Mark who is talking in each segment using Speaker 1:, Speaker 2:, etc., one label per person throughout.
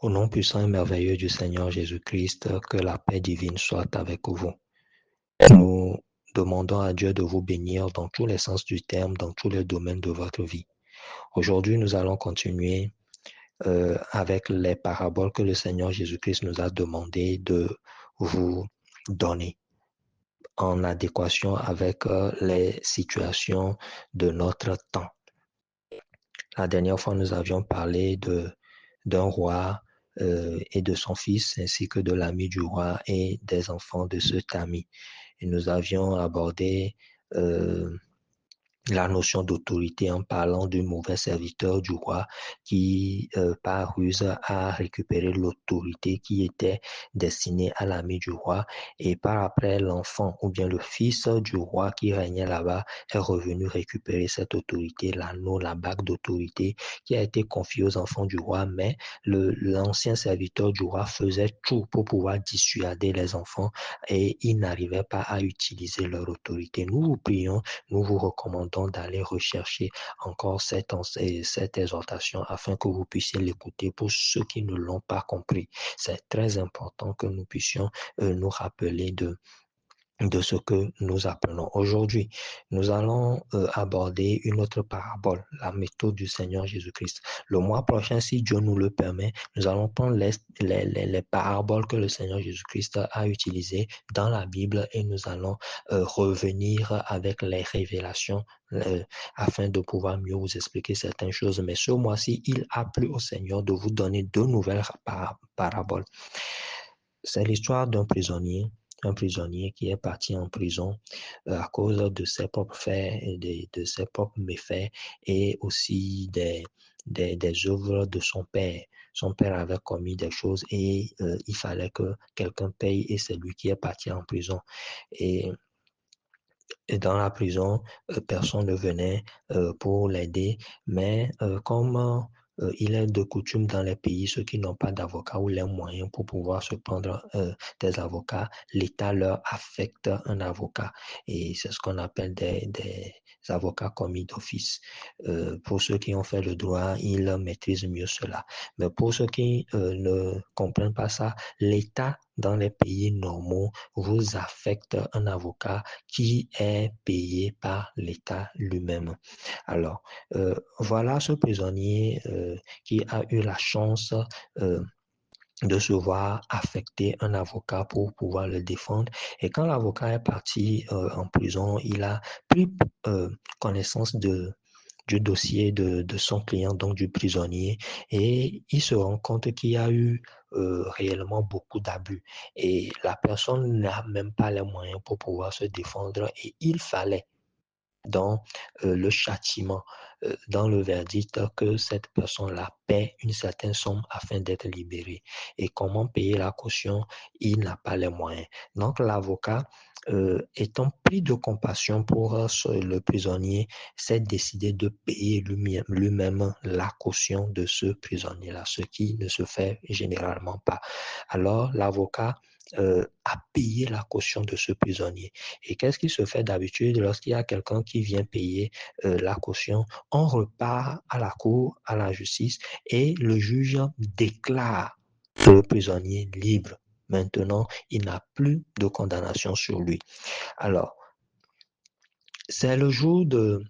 Speaker 1: Au nom puissant et merveilleux du Seigneur Jésus-Christ, que la paix divine soit avec vous. Nous demandons à Dieu de vous bénir dans tous les sens du terme, dans tous les domaines de votre vie. Aujourd'hui, nous allons continuer avec les paraboles que le Seigneur Jésus-Christ nous a demandé de vous donner en adéquation avec les situations de notre temps. La dernière fois, nous avions parlé d'un roi et de son fils, ainsi que de l'ami du roi et des enfants de cet ami. Et nous avions abordé la notion d'autorité en parlant du mauvais serviteur du roi qui, par ruse, a récupéré l'autorité qui était destinée à l'ami du roi. Et par après, l'enfant ou bien le fils du roi qui régnait là-bas est revenu récupérer cette autorité, l'anneau, la bague d'autorité qui a été confiée aux enfants du roi. Mais l'ancien serviteur du roi faisait tout pour pouvoir dissuader les enfants et il n'arrivait pas à utiliser leur autorité. Nous vous prions, nous vous recommandons d'aller rechercher encore cette exhortation afin que vous puissiez l'écouter pour ceux qui ne l'ont pas compris. C'est très important que nous puissions nous rappeler de ce que nous apprenons. Aujourd'hui, nous allons aborder une autre parabole, la méthode du Seigneur Jésus-Christ. Le mois prochain, si Dieu nous le permet, nous allons prendre les paraboles que le Seigneur Jésus-Christ a utilisées dans la Bible et nous allons revenir avec les révélations afin de pouvoir mieux vous expliquer certaines choses. Mais ce mois-ci, il a plu au Seigneur de vous donner deux nouvelles paraboles. C'est l'histoire d'un prisonnier qui est parti en prison à cause de ses propres faits et de ses propres méfaits et aussi des œuvres de son père. Son père avait commis des choses et il fallait que quelqu'un paye et c'est lui qui est parti en prison. Et dans la prison, personne ne venait pour l'aider, mais comme il est de coutume dans les pays, ceux qui n'ont pas d'avocat ou les moyens pour pouvoir se prendre des avocats, l'État leur affecte un avocat. Et c'est ce qu'on appelle des avocats commis d'office. Pour ceux qui ont fait le droit, ils maîtrisent mieux cela. Mais pour ceux qui ne comprennent pas ça, l'État dans les pays normaux vous affecte un avocat qui est payé par l'État lui-même. Alors, voilà ce prisonnier qui a eu la chance de se voir affecter un avocat pour pouvoir le défendre. Et quand l'avocat est parti en prison, il a pris connaissance du dossier de son client, donc du prisonnier, et il se rend compte qu'il y a eu réellement beaucoup d'abus. Et la personne n'a même pas les moyens pour pouvoir se défendre et il fallait dans le châtiment, dans le verdict, que cette personne-là paie une certaine somme afin d'être libérée. Et comment payer la caution? Il n'a pas les moyens. Donc l'avocat, étant pris de compassion pour le prisonnier, s'est décidé de payer lui-même la caution de ce prisonnier-là, ce qui ne se fait généralement pas. Alors l'avocat a payé la caution de ce prisonnier. Et qu'est-ce qui se fait d'habitude lorsqu'il y a quelqu'un qui vient payer la caution? On repart à la cour, à la justice, et le juge déclare le prisonnier libre. Maintenant, il n'a plus de condamnation sur lui. Alors, c'est le jour de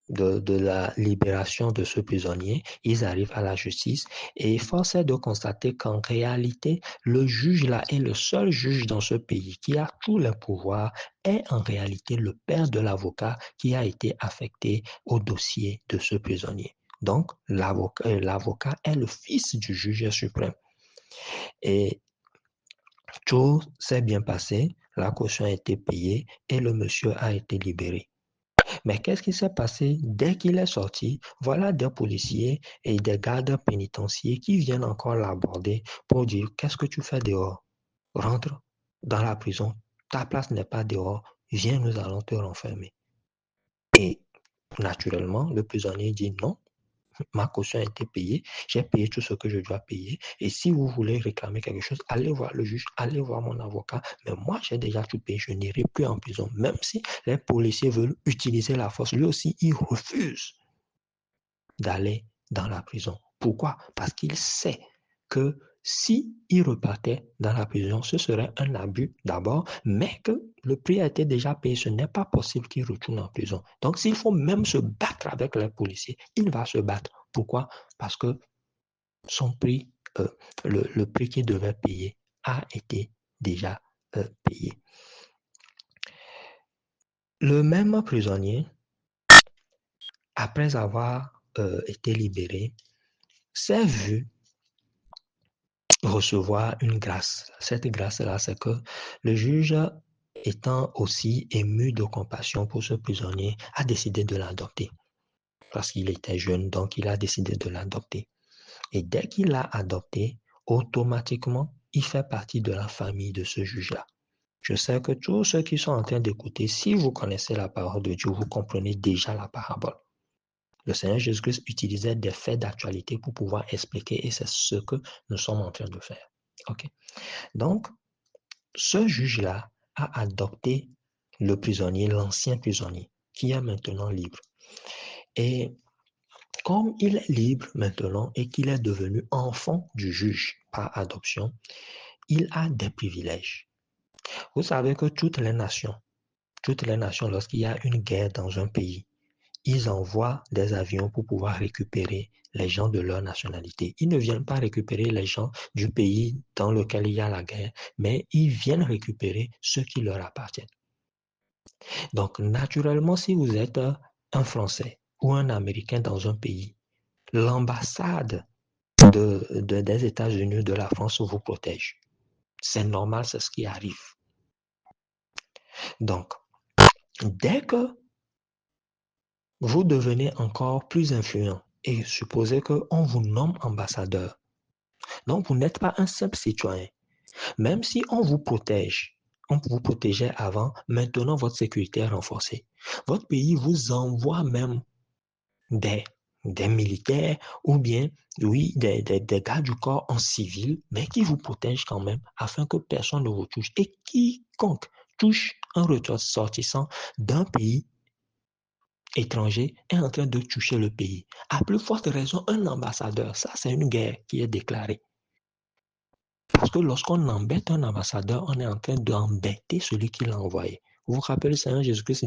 Speaker 1: la libération de ce prisonnier, ils arrivent à la justice et force est de constater qu'en réalité, le juge là est le seul juge dans ce pays qui a tous les pouvoirs, est en réalité le père de l'avocat qui a été affecté au dossier de ce prisonnier. Donc, l'avocat est le fils du juge suprême. Et tout s'est bien passé, la caution a été payée et le monsieur a été libéré. Mais qu'est-ce qui s'est passé dès qu'il est sorti? Voilà des policiers et des gardes pénitentiaires qui viennent encore l'aborder pour dire qu'est-ce que tu fais dehors? Rentre dans la prison. Ta place n'est pas dehors. Viens, nous allons te renfermer. Et naturellement, le prisonnier dit non. Ma caution a été payée, j'ai payé tout ce que je dois payer. Et si vous voulez réclamer quelque chose, allez voir le juge, allez voir mon avocat. Mais moi, j'ai déjà tout payé, je n'irai plus en prison. Même si les policiers veulent utiliser la force, lui aussi, il refuse d'aller dans la prison. Pourquoi? Parce qu'il sait que si il repartait dans la prison, ce serait un abus d'abord, mais que le prix a été déjà payé. Ce n'est pas possible qu'il retourne en prison. Donc, s'il faut même se battre avec les policiers, il va se battre. Pourquoi? Parce que son prix, le prix qu'il devait payer a été déjà payé. Le même prisonnier, après avoir été libéré, s'est vu recevoir une grâce. Cette grâce-là, c'est que le juge, étant aussi ému de compassion pour ce prisonnier, a décidé de l'adopter. Parce qu'il était jeune, donc il a décidé de l'adopter. Et dès qu'il l'a adopté, automatiquement, il fait partie de la famille de ce juge-là. Je sais que tous ceux qui sont en train d'écouter, si vous connaissez la parole de Dieu, vous comprenez déjà la parabole. Le Seigneur Jésus-Christ utilisait des faits d'actualité pour pouvoir expliquer, et c'est ce que nous sommes en train de faire. Ok. Donc, ce juge-là a adopté le prisonnier, l'ancien prisonnier, qui est maintenant libre. Et comme il est libre maintenant et qu'il est devenu enfant du juge par adoption, il a des privilèges. Vous savez que toutes les nations, lorsqu'il y a une guerre dans un pays, ils envoient des avions pour pouvoir récupérer les gens de leur nationalité. Ils ne viennent pas récupérer les gens du pays dans lequel il y a la guerre, mais ils viennent récupérer ceux qui leur appartiennent. Donc, naturellement, si vous êtes un Français ou un Américain dans un pays, l'ambassade des États-Unis ou de la France vous protège. C'est normal, c'est ce qui arrive. Donc, dès que vous devenez encore plus influent et supposez qu'on vous nomme ambassadeur, donc vous n'êtes pas un simple citoyen. Même si on vous protège, on vous protégeait avant, maintenant votre sécurité est renforcée. Votre pays vous envoie même des militaires ou bien, oui, des gars du corps en civil, mais qui vous protègent quand même afin que personne ne vous touche. Et quiconque touche un ressortissant d'un pays étranger est en train de toucher le pays. À plus forte raison, un ambassadeur, ça c'est une guerre qui est déclarée. Parce que lorsqu'on embête un ambassadeur, on est en train d'embêter celui qui l'a envoyé. Vous vous rappelez, le Seigneur Jésus-Christ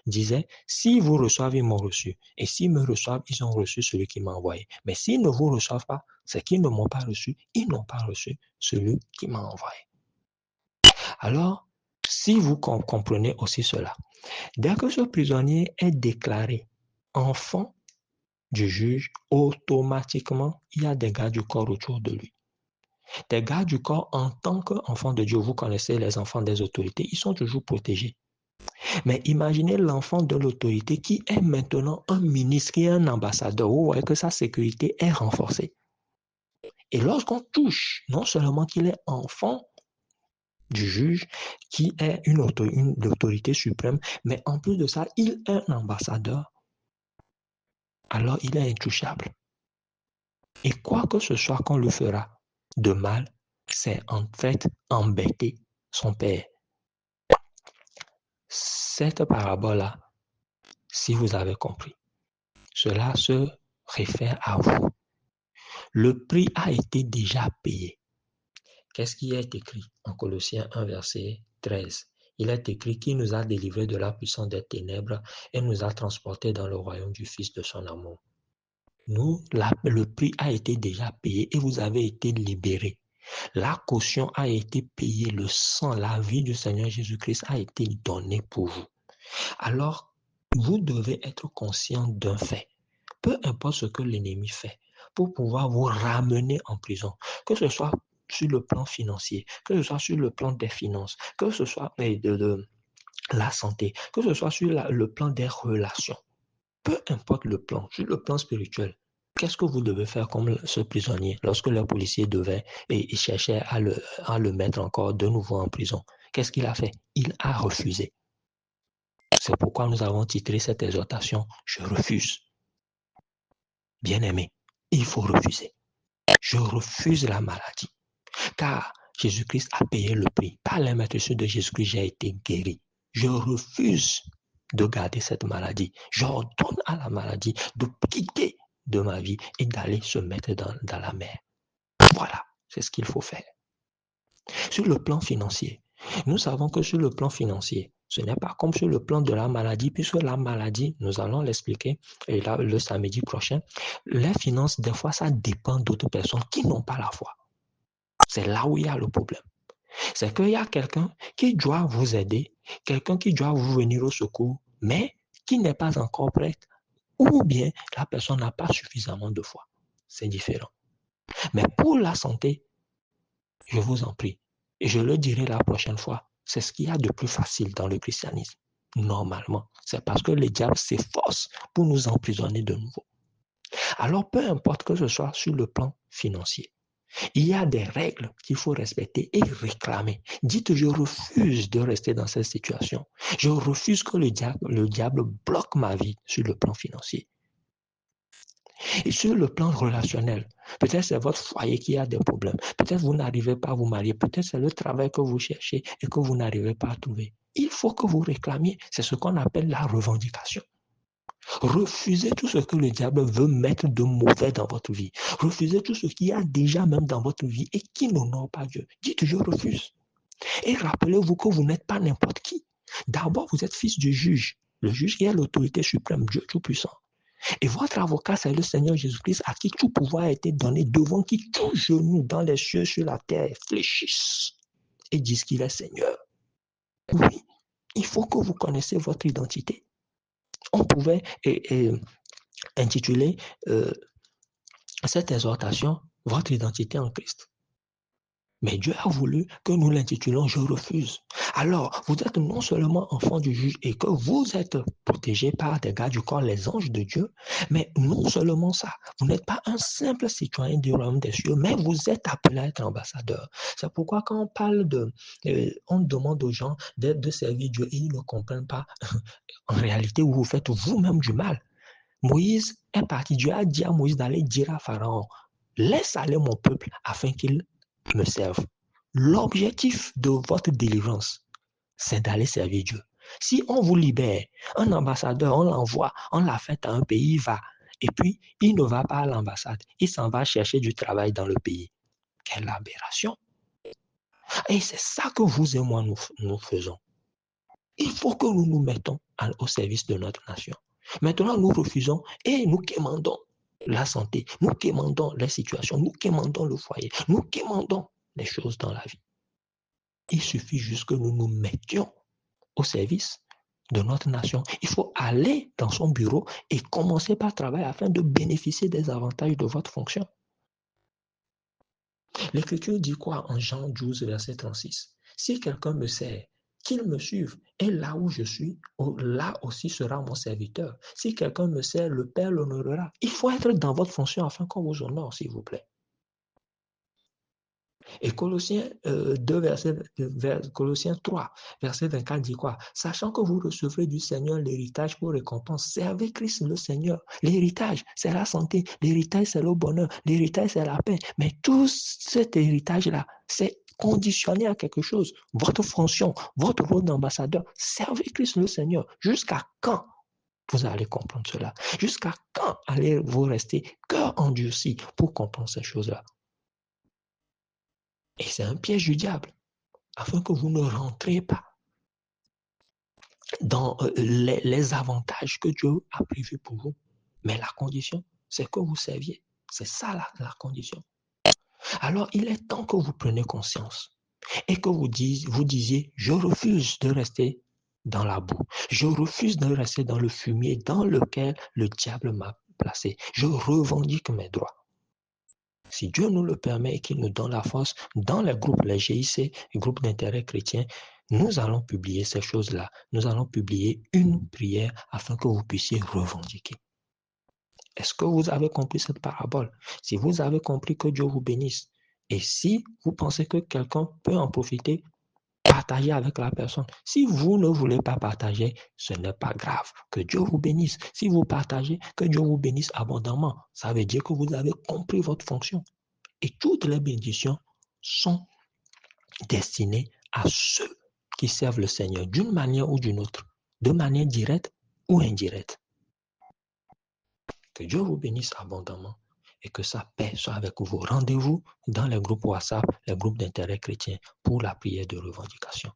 Speaker 1: disait, si vous reçoivez, ils m'ont reçu. Et s'ils me reçoivent, ils ont reçu celui qui m'a envoyé. Mais s'ils ne vous reçoivent pas, c'est qu'ils ne m'ont pas reçu. Ils n'ont pas reçu celui qui m'a envoyé. Alors, si vous comprenez aussi cela, dès que ce prisonnier est déclaré enfant du juge, automatiquement, il y a des gardes du corps autour de lui. Des gardes du corps, en tant qu'enfant de Dieu, vous connaissez les enfants des autorités, ils sont toujours protégés. Mais imaginez l'enfant de l'autorité qui est maintenant un ministre, qui est un ambassadeur. Vous voyez que sa sécurité est renforcée. Et lorsqu'on touche, non seulement qu'il est enfant du juge, qui est une autorité suprême, mais en plus de ça, il est un ambassadeur, alors il est intouchable. Et quoi que ce soit qu'on lui fera de mal, c'est en fait embêter son père. Cette parabole-là, si vous avez compris, cela se réfère à vous. Le prix a été déjà payé. Qu'est-ce qui est écrit en Colossiens 1, verset 13? Il est écrit qu'il nous a délivrés de la puissance des ténèbres et nous a transportés dans le royaume du Fils de son amour. Le prix a été déjà payé et vous avez été libérés. La caution a été payée, le sang, la vie du Seigneur Jésus-Christ a été donnée pour vous. Alors, vous devez être conscient d'un fait. Peu importe ce que l'ennemi fait, pour pouvoir vous ramener en prison, que ce soit sur le plan financier, que ce soit sur le plan des finances, que ce soit de la santé, que ce soit sur le plan des relations. Peu importe le plan, sur le plan spirituel, qu'est-ce que vous devez faire comme ce prisonnier lorsque le policier devait et cherchait à le mettre encore de nouveau en prison? Qu'est-ce qu'il a fait? Il a refusé. C'est pourquoi nous avons titré cette exhortation « Je refuse ». Bien-aimé, il faut refuser. Je refuse la maladie, car Jésus-Christ a payé le prix. Par l'immatriculation de Jésus-Christ, j'ai été guéri. Je refuse de garder cette maladie. J'ordonne à la maladie de quitter de ma vie et d'aller se mettre dans la mer. Voilà, c'est ce qu'il faut faire. Sur le plan financier, nous savons que sur le plan financier, ce n'est pas comme sur le plan de la maladie, puisque la maladie, nous allons l'expliquer et là, le samedi prochain, les finances, des fois, ça dépend d'autres personnes qui n'ont pas la foi. C'est là où il y a le problème. C'est qu'il y a quelqu'un qui doit vous aider, quelqu'un qui doit vous venir au secours, mais qui n'est pas encore prêt, ou bien la personne n'a pas suffisamment de foi. C'est différent. Mais pour la santé, je vous en prie, et je le dirai la prochaine fois, c'est ce qu'il y a de plus facile dans le christianisme. Normalement, c'est parce que le diable s'efforce pour nous emprisonner de nouveau. Alors, peu importe que ce soit sur le plan financier, il y a des règles qu'il faut respecter et réclamer. Dites, je refuse de rester dans cette situation. Je refuse que le diable bloque ma vie sur le plan financier. Et sur le plan relationnel, peut-être c'est votre foyer qui a des problèmes. Peut-être vous n'arrivez pas à vous marier. Peut-être c'est le travail que vous cherchez et que vous n'arrivez pas à trouver. Il faut que vous réclamiez. C'est ce qu'on appelle la revendication. Refusez tout ce que le diable veut mettre de mauvais dans votre vie. Refusez tout ce qu'il y a déjà même dans votre vie et qui n'honore pas Dieu. Dites, je refuse. Et rappelez-vous que vous n'êtes pas n'importe qui. D'abord, vous êtes fils du juge. Le juge qui est l'autorité suprême, Dieu Tout-Puissant. Et votre avocat, c'est le Seigneur Jésus-Christ à qui tout pouvoir a été donné, devant qui tout genou dans les cieux, sur la terre, fléchissent et disent qu'il est Seigneur. Oui, il faut que vous connaissiez votre identité. On pouvait intituler cette exhortation « Votre identité en Christ ». Mais Dieu a voulu que nous l'intitulons « Je refuse ». Alors, vous êtes non seulement enfant du juge et que vous êtes protégé par des gardes du corps, les anges de Dieu, mais non seulement ça, vous n'êtes pas un simple citoyen du royaume des cieux, mais vous êtes appelé à être ambassadeur. C'est pourquoi quand on parle on demande aux gens de servir Dieu et ils ne comprennent pas, en réalité, vous faites vous-même du mal. Moïse est parti, Dieu a dit à Moïse d'aller dire à Pharaon, laisse aller mon peuple afin qu'il me serve. L'objectif de votre délivrance, c'est d'aller servir Dieu. Si on vous libère, un ambassadeur, on l'envoie, on l'affecte à un pays, il va. Et puis, il ne va pas à l'ambassade, il s'en va chercher du travail dans le pays. Quelle aberration! Et c'est ça que vous et moi, nous faisons. Il faut que nous nous mettons au service de notre nation. Maintenant, nous refusons et nous quémandons la santé, nous quémandons les situations, nous quémandons le foyer, nous quémandons les choses dans la vie. Il suffit juste que nous nous mettions au service de notre nation. Il faut aller dans son bureau et commencer par travailler afin de bénéficier des avantages de votre fonction. L'Écriture dit quoi en Jean 12, verset 36? Si quelqu'un me sert, qu'il me suive, et là où je suis, là aussi sera mon serviteur. Si quelqu'un me sert, le Père l'honorera. Il faut être dans votre fonction afin qu'on vous honore, s'il vous plaît. Et Colossiens 3, verset 24 dit quoi? Sachant que vous recevrez du Seigneur l'héritage pour récompense, servez Christ le Seigneur. L'héritage, c'est la santé. L'héritage, c'est le bonheur. L'héritage, c'est la paix. Mais tout cet héritage-là, c'est conditionné à quelque chose. Votre fonction, votre rôle d'ambassadeur, servez Christ le Seigneur. Jusqu'à quand vous allez comprendre cela? Jusqu'à quand allez-vous rester cœur endurci pour comprendre ces choses-là? Et c'est un piège du diable, afin que vous ne rentriez pas dans les avantages que Dieu a prévus pour vous. Mais la condition, c'est que vous serviez. C'est ça la condition. Alors, il est temps que vous preniez conscience et que vous disiez, je refuse de rester dans la boue. Je refuse de rester dans le fumier dans lequel le diable m'a placé. Je revendique mes droits. Si Dieu nous le permet et qu'il nous donne la force, dans les groupes, les GIC, les groupes d'intérêt chrétien, nous allons publier ces choses-là. Nous allons publier une prière afin que vous puissiez revendiquer. Est-ce que vous avez compris cette parabole? Si vous avez compris, que Dieu vous bénisse. Et si vous pensez que quelqu'un peut en profiter, partagez avec la personne. Si vous ne voulez pas partager, ce n'est pas grave. Que Dieu vous bénisse. Si vous partagez, que Dieu vous bénisse abondamment. Ça veut dire que vous avez compris votre fonction. Et toutes les bénédictions sont destinées à ceux qui servent le Seigneur d'une manière ou d'une autre, de manière directe ou indirecte. Que Dieu vous bénisse abondamment et que sa paix soit avec vous. Rendez-vous dans les groupes WhatsApp, les groupes d'intérêt chrétien pour la prière de revendication.